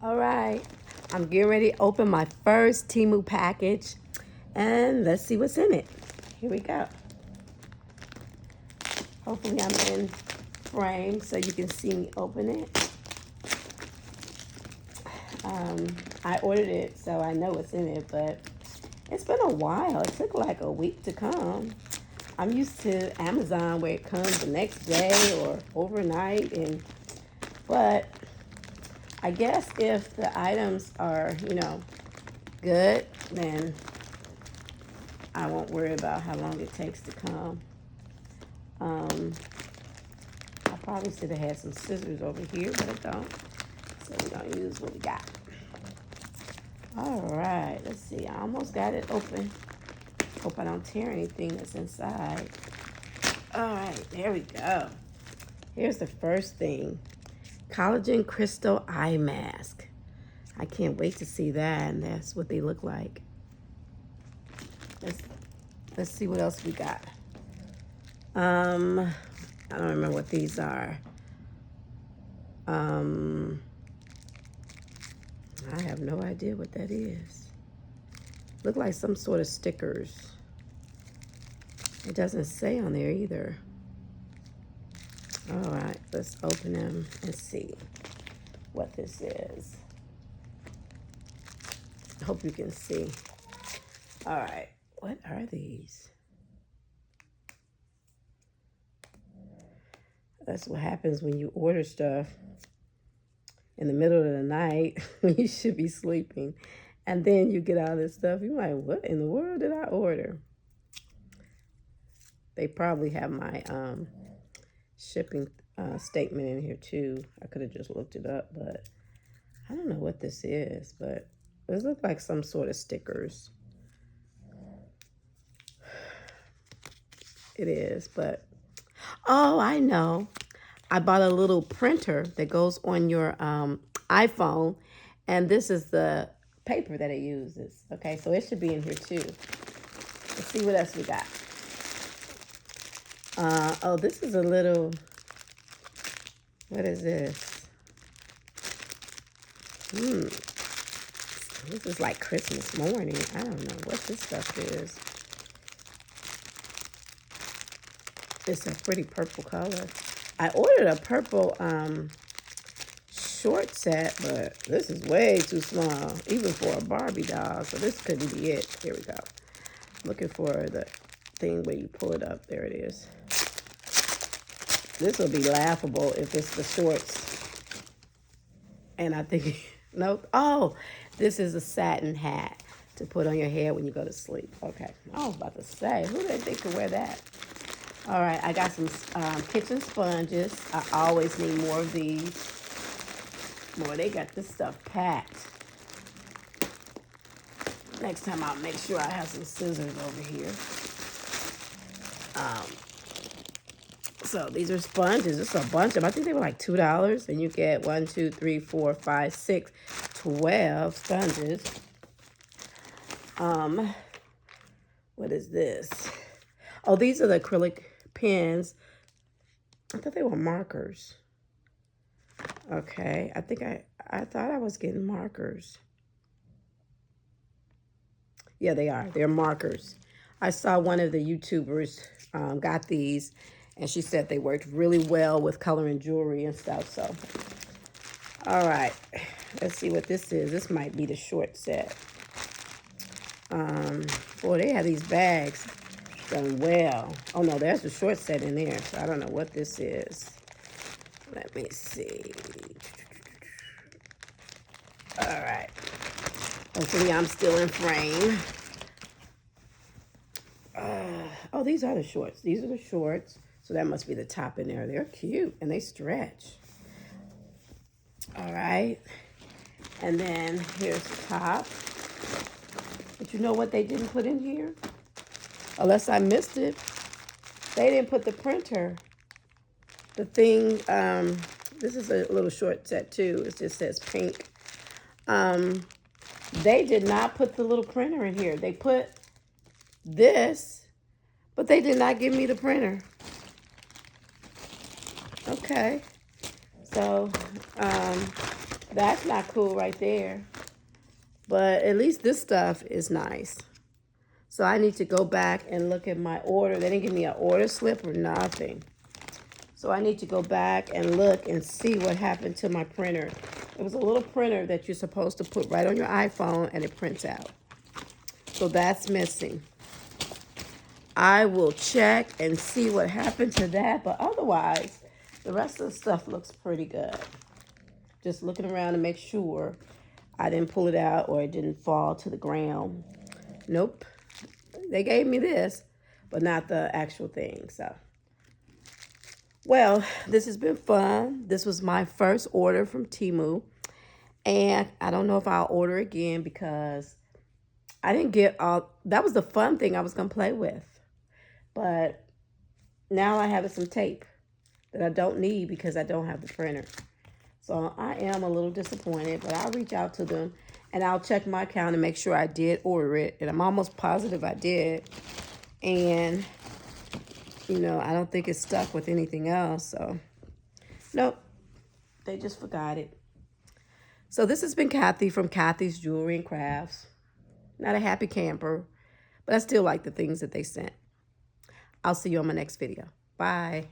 All right, I'm getting ready to open my first Temu package, and let's see what's in it. Here we go. Hopefully I'm in frame so you can see me open it. I ordered it, so I know what's in it, but it's been a while. It took like a week to come. I'm used to Amazon where it comes the next day or overnight, but I guess if the items are, good, then I won't worry about how long it takes to come. I probably should have had some scissors over here, but I don't. So we're gonna use what we got. All right, let's see. I almost got it open. Hope I don't tear anything that's inside. All right, there we go. Here's the first thing. Collagen Crystal Eye Mask. I can't wait to see that, and that's what they look like. Let's see what else we got. I don't remember what these are. I have no idea what that is. Look like some sort of stickers. It doesn't say on there either. All right, let's open them and see what this is. I hope you can see. All right, what are these? That's what happens when you order stuff in the middle of the night when you should be sleeping. And then you get all this stuff. You're like, what in the world did I order? They probably have my shipping statement in here too. I could have just looked it up, but I don't know what this is, but it looks like some sort of stickers. It is, but oh, I know. I bought a little printer that goes on your iPhone, and this is the paper that it uses. Okay, so it should be in here too. Let's see what else we got. Oh, this is a little, what is this? This is like Christmas morning. I don't know what this stuff is. It's a pretty purple color. I ordered a purple short set, but this is way too small, even for a Barbie doll, so this couldn't be it. Here we go. I'm looking for the thing where you pull it up. There it is. This will be laughable if it's the shorts. And I think, nope. Oh, this is a satin hat to put on your head when you go to sleep. Okay, I was about to say, who did think could wear that? All right, I got some kitchen sponges. I always need more of these. Boy, they got this stuff packed. Next time I'll make sure I have some scissors over here. So these are sponges. It's a bunch of them. I think they were like $2. And you get 1, 2, 3, 4, 5, 6, 12 sponges. What is this? Oh, these are the acrylic pens. I thought they were markers. Okay, I think I thought I was getting markers. Yeah, they are. They're markers. I saw one of the YouTubers got these, and she said they worked really well with coloring jewelry and stuff. So, all right, let's see what this is. This might be the short set. Boy, they have these bags done well. Oh no, there's the short set in there. So I don't know what this is. Let me see. All right. Hopefully I'm still in frame. Oh, these are the shorts. These are the shorts. So that must be the top in there. They're cute and they stretch. All right. And then here's the top. But you know what they didn't put in here? Unless I missed it. They didn't put the printer. The thing, this is a little short set too. It just says pink. They did not put the little printer in here. They put this, but they did not give me the printer. Okay. So, That's not cool right there. But at least this stuff is nice. So I need to go back and look at my order. They didn't give me an order slip or nothing. So I need to go back and look and see what happened to my printer. It was a little printer that you're supposed to put right on your iPhone and it prints out. So that's missing. I will check and see what happened to that. But otherwise, the rest of the stuff looks pretty good. Just looking around to make sure I didn't pull it out or it didn't fall to the ground. Nope. They gave me this, but not the actual thing. So, well, this has been fun. This was my first order from Temu. And I don't know if I'll order again because I didn't get all. That was the fun thing I was going to play with. But now I have some tape that I don't need because I don't have the printer. So I am a little disappointed, but I'll reach out to them and I'll check my account and make sure I did order it. And I'm almost positive I did. And, you know, I don't think it's stuck with anything else. So, nope, they just forgot it. So this has been Kathy from Kathy's Jewelry and Crafts. Not a happy camper, but I still like the things that they sent. I'll see you on my next video. Bye.